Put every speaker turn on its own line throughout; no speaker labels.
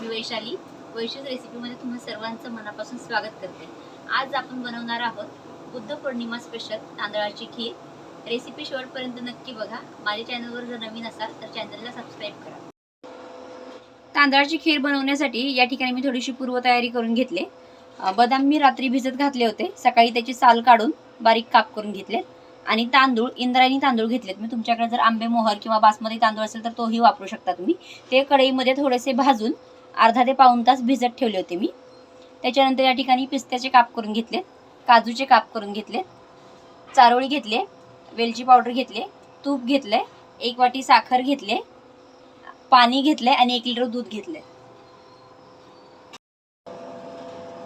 मी वैशाली वैशूज रेसिपीमध्ये तुम्हा सर्वांचं मनापासून स्वागत करते। आज आपण बनवणार आहोत बुद्ध पौर्णिमा स्पेशल तांदळाची खीर। रेसिपी शेवटपर्यंत नक्की बघा। माझ्या चॅनलवर जर नवीन असाल तर चॅनलला सबस्क्राइब करा। तांदळाची खीर बनवण्यासाठी या ठिकाणी मी थोडीशी पूर्वतयारी करून घेतले। बदाम मी रात्री भिजत घातले होते, सकाळी त्याची साल काढून बारीक काप करून घेतले आणि तांदूळ इंद्रायणी तांदूळ घेतलेत मी। तुमच्याकडे जर आंबे मोहर किंवा बासमती तांदूळ असेल तर तोही वापरू शकता तुम्ही। ते कढईमध्ये थोडेसे भाजून अर्धा ते पाऊण तास भिजत ठेवले होते मी। त्याच्यानंतर या ठिकाणी पिस्त्याचे काप करून घेतले, काजूचे काप करून घेतले, चारोळी घेतले, वेलची पावडर घेतले, तूप घेतले, 1 वाटी साखर घेतले, पाणी घेतले आणि 1 लिटर दूध घेतले।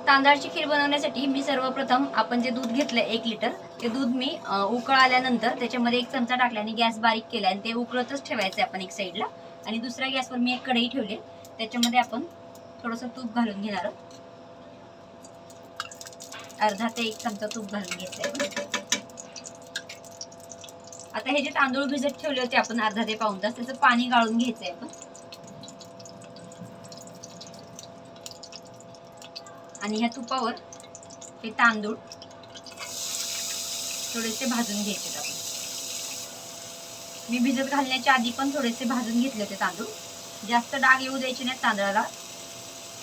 तांदळाची खीर बनवण्यासाठी मी सर्वप्रथम आपण जे दूध घेतलंय 1 लिटर, ते दूध मी उकळ आल्यानंतर त्याच्यामध्ये 1 चमचा टाकल्याने गॅस बारीक केला आणि ते उकळतच ठेवायचं आपण एक साईडला। आणि दुसऱ्या गॅसवर मी एक कढई ठेवली, त्याच्यामध्ये आपण थोडंसं तूप घालून घेणार आहोत। अर्धा ते 1 चमचा तूप घालून घ्यायचंय। आता हे जे तांदूळ भिजत ठेवले होते आपण अर्धा ते पाऊण तास, त्याचं पाणी गाळून घ्यायचंय आपण। आणि ह्या तुपावर हे तांदूळ थोडेसे भाजून घ्यायचे आपण। मी भिजत घालण्याच्या आधी पण थोडेसे भाजून घेतले होते तांदूळ। जास्त डाग येऊ द्यायचे नाही तांदळाला।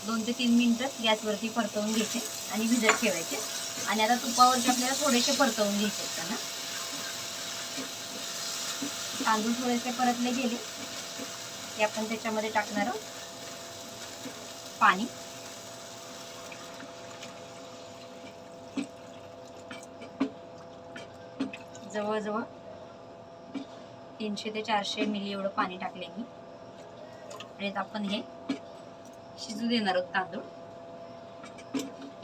2 ते 3 मिनिटं गॅसवरती परतवून घ्यायचे आणि भिजत ठेवायचे। आणि आता तुपावरचे आपल्याला थोडेसे परतवून घ्यायचे त्यांना। तांदूळ थोडेसे परतले गेले की आपण त्याच्यामध्ये टाकणार आहोत पाणी। जवळजवळ 300 ते 400 मिली एवढं पाणी टाकले मी। आणि आपण हे शिजू देणार आहोत तांदूळ।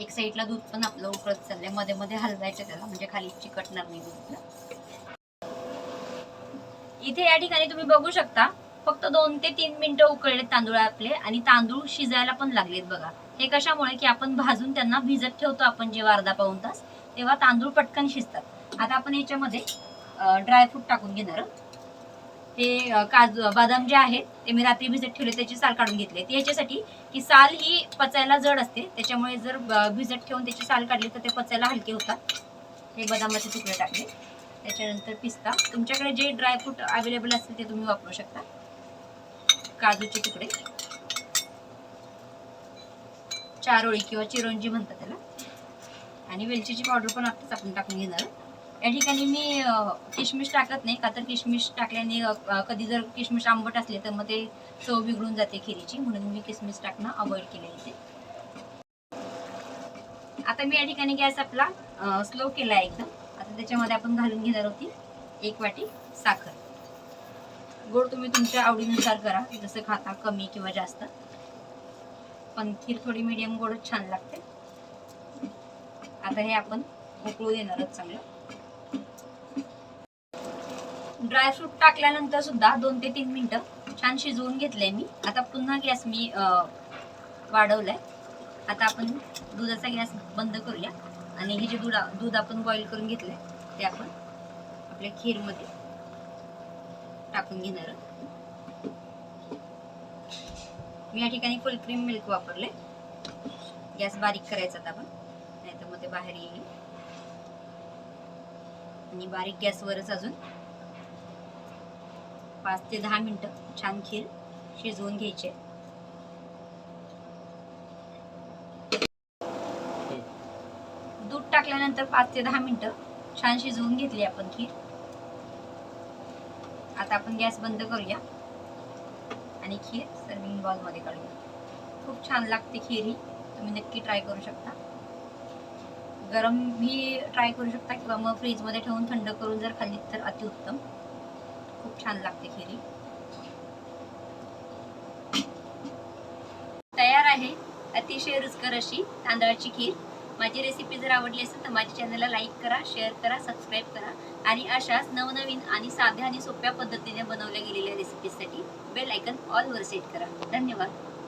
एक साईडला दूध पण आपलं उकळत चाललंय, मध्ये मध्ये हलवायचं त्याला, म्हणजे खाली चिकटणार नाही दूध। इथे या ठिकाणी तुम्ही बघू शकता फक्त 2 ते 3 मिनिटं उकळले तांदूळ आपले आणि तांदूळ शिजायला पण लागलेत बघा। हे कशामुळे की आपण भाजून त्यांना भिजत ठेवतो आपण जेव्हा अर्धा पाऊण तास, तेव्हा तांदूळ पटकन शिजतात। आता आपण याच्यामध्ये ड्रायफ्रूट टाकून घेणार आहोत। ते काजू बदाम जे आहेत ते मी रात्री भिजत ठेवले, त्याची साल काढून घेतली। याच्यासाठी की साल ही पचायला जड असते, त्याच्यामुळे जर भिजत ठेवून त्याची साल काढली तर ते पचायला हलके होतात। हे बदामाचे तुकडे टाकले, त्याच्यानंतर पिस्ता, तुमच्याकडे जे ड्रायफ्रूट अवेलेबल असतील ते तुम्ही वापरू शकता, काजूचे तुकडे, चारोळी किंवा चिरोंजी म्हणतात त्याला, आणि वेलचीची पावडर पण आताच आपण टाकून घेणार। या ठिकाणी मी किशमिश टाकत नाही, का तर किशमिश टाकल्याने कधी जर किशमिश आंबट असले तर मग ते चव बिघडून जाते खिरीची, म्हणून मी किशमिश टाकणं अवॉइड केले इथे। आता मी या ठिकाणी गॅस आपला स्लो केला एकदम। आता त्याच्यामध्ये आपण घालून घेणार होती 1 वाटी साखर। गोड तुम्ही तुमच्या आवडीनुसार करा, जसं खाता कमी किंवा जास्त, पण खीर थोडी मीडियम गोडच छान लागते। आता हे आपण उकळू देणार आहोत चांगलं। ड्रायफ्रूट टाकल्यानंतर सुद्धा 2 ते 3 मिनिटं छान शिजवून घेतलंय मी। आता पुन्हा गॅस मी वाढवलाय। आता आपण दुधाचा गॅस बंद करूया आणि हे जे दूध आपण बॉईल करून घेतलंय ते आपण आपल्या खीरमध्ये टाकून घेणार आहोत। मी या ठिकाणी फुल क्रीम मिल्क वापरले। गॅस बारीक करायचा आता आपण, नाहीतर मग ते बाहेर येईल। आणि बारीक गॅसवरच अजून 5 ते 10 मिनिटं छान खीर शिजवून घ्यायची। दूध टाकल्यानंतर 5 ते 10 मिनिटं छान शिजवून घेतली आपण खीर। आता आपण गॅस बंद करूया आणि खीर सर्विंग बाउल मध्ये काढूया। खूप छान लागते खीर ही, तुम्ही नक्की ट्राय करू शकता। गरम भी ट्राय करू शकता किंवा मग फ्रीज मध्ये ठेवून थंड करून जर खाल्ली तर अतिउत्तम। खूप छान लागते खीर ही। तयार आहे अतिशय रुचकर अशी तांदळाची खीर। माझी रेसिपी जर आवडली असेल तर माझ्या चॅनलला लाईक करा, शेअर करा, सबस्क्राइब करा आणि अशाच नवनवीन आणि साध्या आणि सोप्या पद्धतीने बनवल्या गेलेल्या रेसिपीसाठी बेल आयकॉन ऑल वर सेट करा। धन्यवाद।